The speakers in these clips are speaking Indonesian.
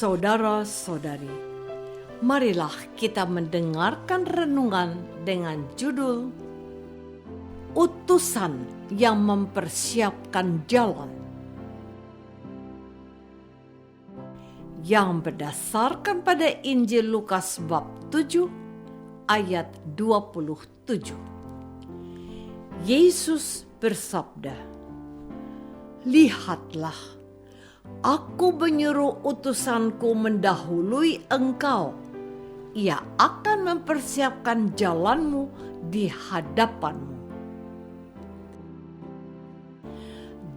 Saudara-saudari, marilah kita mendengarkan renungan dengan judul Utusan yang Mempersiapkan Jalan, yang berdasarkan pada Injil Lukas bab 7 ayat 27. Yesus bersabda, "Lihatlah, Aku menyuruh utusanku mendahului engkau. Ia akan mempersiapkan jalanmu di hadapanmu."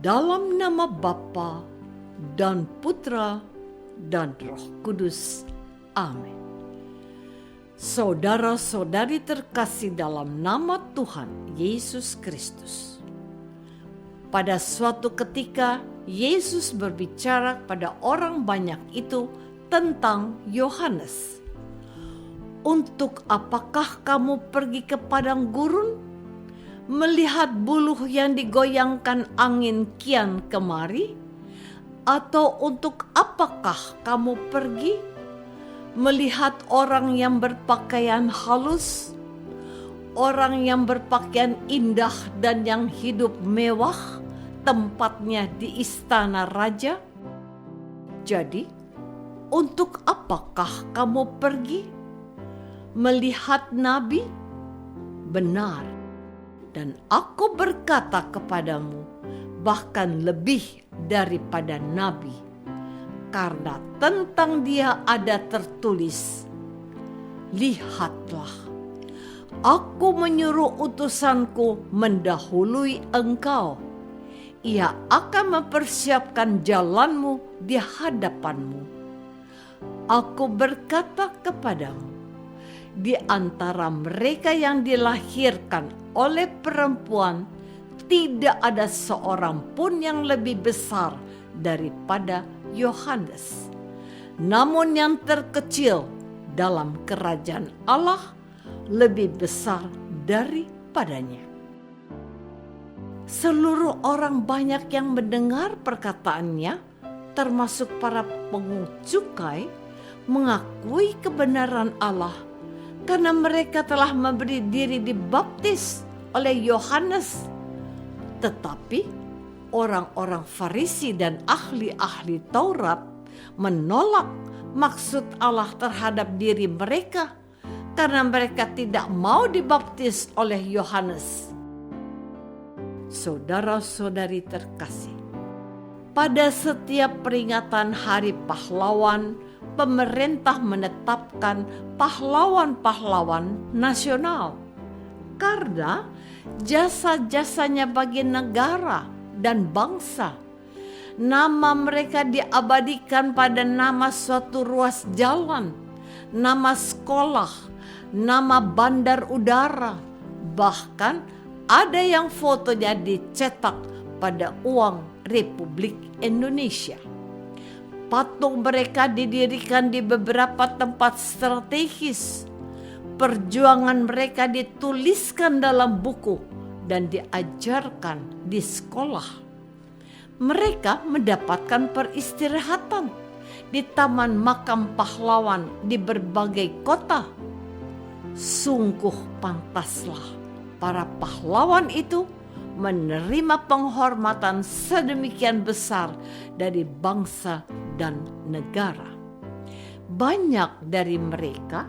Dalam nama Bapa dan Putra dan Roh Kudus. Amin. Saudara-saudari terkasih dalam nama Tuhan Yesus Kristus. Pada suatu ketika, Yesus berbicara pada orang banyak itu tentang Yohanes. "Untuk apakah kamu pergi ke padang gurun, melihat buluh yang digoyangkan angin kian kemari? Atau untuk apakah kamu pergi, melihat orang yang berpakaian halus, orang yang berpakaian indah dan yang hidup mewah, tempatnya di istana raja? Jadi, untuk apakah kamu pergi? Melihat nabi? Benar, dan aku berkata kepadamu, bahkan lebih daripada nabi, karena tentang dia ada tertulis, 'Lihatlah, aku menyuruh utusanku mendahului engkau. Ia akan mempersiapkan jalanmu di hadapanmu.' Aku berkata kepadamu, di antara mereka yang dilahirkan oleh perempuan, tidak ada seorang pun yang lebih besar daripada Yohanes. Namun yang terkecil dalam kerajaan Allah lebih besar daripadanya." Seluruh orang banyak yang mendengar perkataannya, termasuk para pungut cukai, mengakui kebenaran Allah karena mereka telah memberi diri dibaptis oleh Yohanes. Tetapi orang-orang Farisi dan ahli-ahli Taurat menolak maksud Allah terhadap diri mereka karena mereka tidak mau dibaptis oleh Yohanes. Saudara-saudari terkasih, pada setiap peringatan Hari Pahlawan, pemerintah menetapkan pahlawan-pahlawan nasional karena jasa-jasanya bagi negara dan bangsa. Nama mereka diabadikan pada nama suatu ruas jalan, nama sekolah, nama bandar udara, bahkan ada yang fotonya dicetak pada uang Republik Indonesia. Patung mereka didirikan di beberapa tempat strategis. Perjuangan mereka dituliskan dalam buku dan diajarkan di sekolah. Mereka mendapatkan peristirahatan di taman makam pahlawan di berbagai kota. Sungguh pantaslah para pahlawan itu menerima penghormatan sedemikian besar dari bangsa dan negara. Banyak dari mereka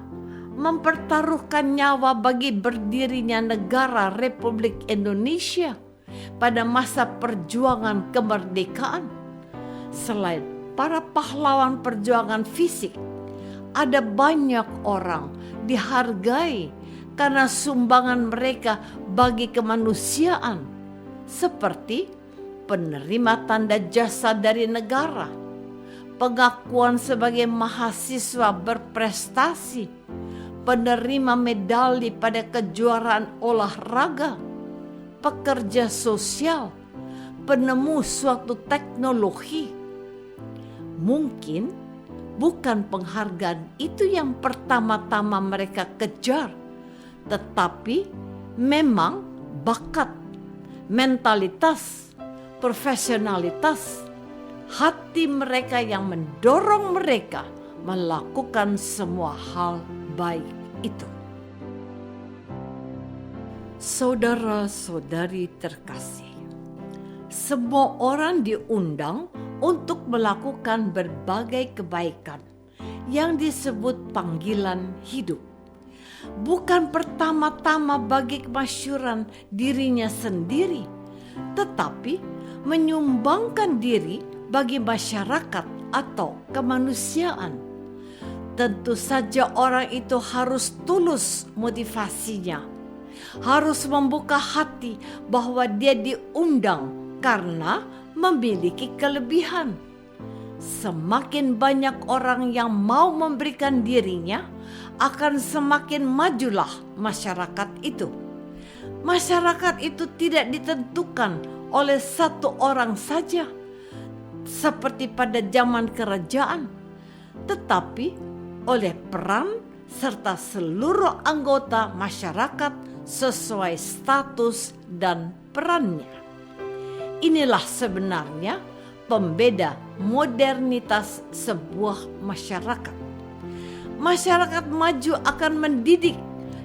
mempertaruhkan nyawa bagi berdirinya negara Republik Indonesia pada masa perjuangan kemerdekaan. Selain para pahlawan perjuangan fisik, ada banyak orang dihargai karena sumbangan mereka bagi kemanusiaan, seperti penerima tanda jasa dari negara, pengakuan sebagai mahasiswa berprestasi, penerima medali pada kejuaraan olahraga, pekerja sosial, penemu suatu teknologi. Mungkin bukan penghargaan itu yang pertama-tama mereka kejar, tetapi memang bakat, mentalitas, profesionalitas, hati mereka yang mendorong mereka melakukan semua hal baik itu. Saudara-saudari terkasih, semua orang diundang untuk melakukan berbagai kebaikan yang disebut panggilan hidup. Bukan pertama-tama bagi kemasyhuran dirinya sendiri, tetapi menyumbangkan diri bagi masyarakat atau kemanusiaan. Tentu saja orang itu harus tulus motivasinya, harus membuka hati bahwa dia diundang karena memiliki kelebihan. Semakin banyak orang yang mau memberikan dirinya, akan semakin majulah masyarakat itu. Masyarakat itu tidak ditentukan oleh satu orang saja, seperti pada zaman kerajaan, tetapi oleh peran serta seluruh anggota masyarakat sesuai status dan perannya. Inilah sebenarnya pembeda modernitas sebuah masyarakat. Masyarakat maju akan mendidik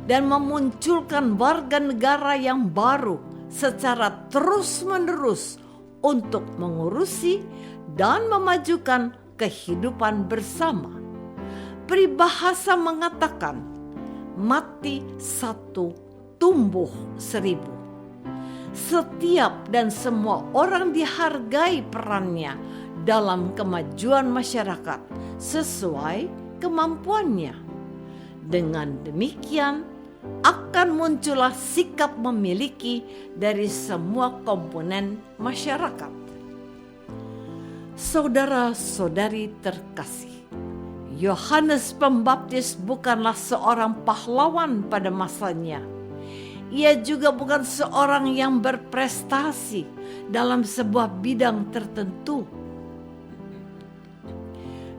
dan memunculkan warga negara yang baru secara terus-menerus untuk mengurusi dan memajukan kehidupan bersama. Peribahasa mengatakan, mati satu, tumbuh seribu. Setiap dan semua orang dihargai perannya dalam kemajuan masyarakat sesuai kemampuannya. Dengan demikian, akan muncullah sikap memiliki dari semua komponen masyarakat. Saudara-saudari terkasih, Yohanes Pembaptis bukanlah seorang pahlawan pada masanya. Ia juga bukan seorang yang berprestasi dalam sebuah bidang tertentu.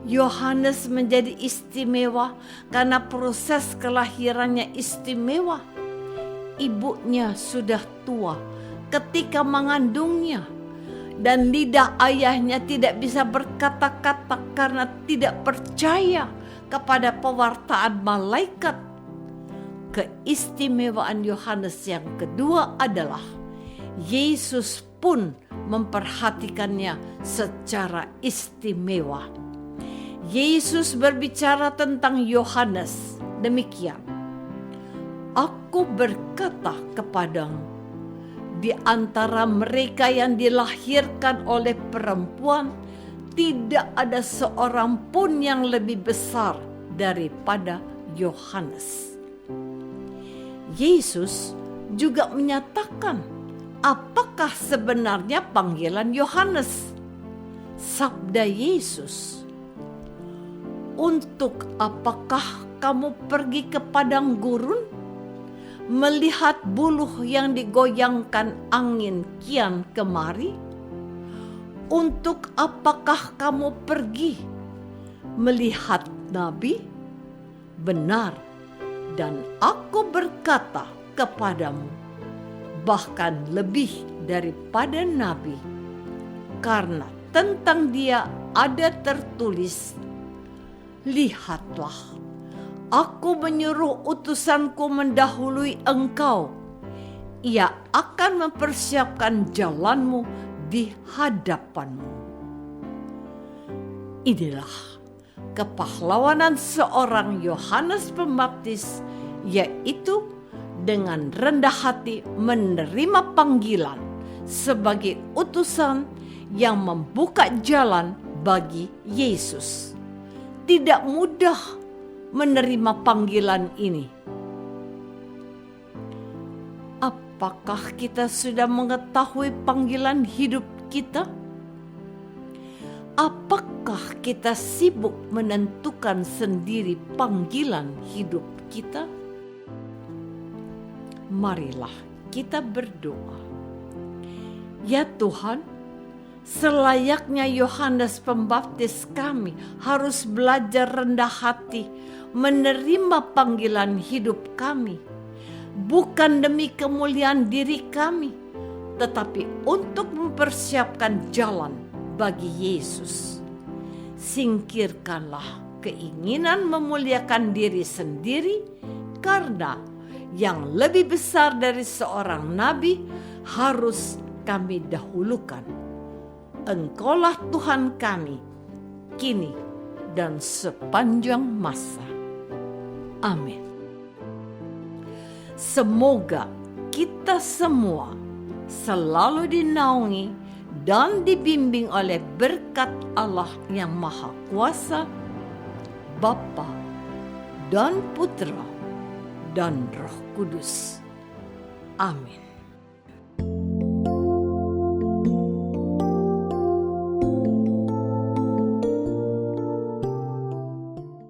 Yohanes menjadi istimewa karena proses kelahirannya istimewa. Ibunya sudah tua ketika mengandungnya, dan lidah ayahnya tidak bisa berkata-kata karena tidak percaya kepada pewartaan malaikat. Keistimewaan Yohanes yang kedua adalah Yesus pun memperhatikannya secara istimewa. Yesus berbicara tentang Yohanes demikian, "Aku berkata kepadamu, di antara mereka yang dilahirkan oleh perempuan, tidak ada seorang pun yang lebih besar daripada Yohanes." Yesus juga menyatakan apakah sebenarnya panggilan Yohanes. Sabda Yesus, "Untuk apakah kamu pergi ke padang gurun, melihat buluh yang digoyangkan angin kian kemari? Untuk apakah kamu pergi melihat nabi? Benar, dan aku berkata kepadamu, bahkan lebih daripada nabi, karena tentang dia ada tertulis, lihatlah, aku menyuruh utusanku mendahului engkau. Ia akan mempersiapkan jalanmu di hadapanmu." Inilah kepahlawanan seorang Yohanes Pembaptis, yaitu dengan rendah hati menerima panggilan sebagai utusan yang membuka jalan bagi Yesus. Tidak mudah menerima panggilan ini. Apakah kita sudah mengetahui panggilan hidup kita? Apakah kita sibuk menentukan sendiri panggilan hidup kita? Marilah kita berdoa. Ya Tuhan, selayaknya Yohanes Pembaptis, kami harus belajar rendah hati menerima panggilan hidup kami, bukan demi kemuliaan diri kami, tetapi untuk mempersiapkan jalan bagi Yesus. Singkirkanlah keinginan memuliakan diri sendiri, karena yang lebih besar dari seorang nabi harus kami dahulukan. Engkaulah Tuhan kami, kini dan sepanjang masa. Amin. Semoga kita semua selalu dinaungi dan dibimbing oleh berkat Allah yang Maha Kuasa, Bapa dan Putra dan Roh Kudus. Amin.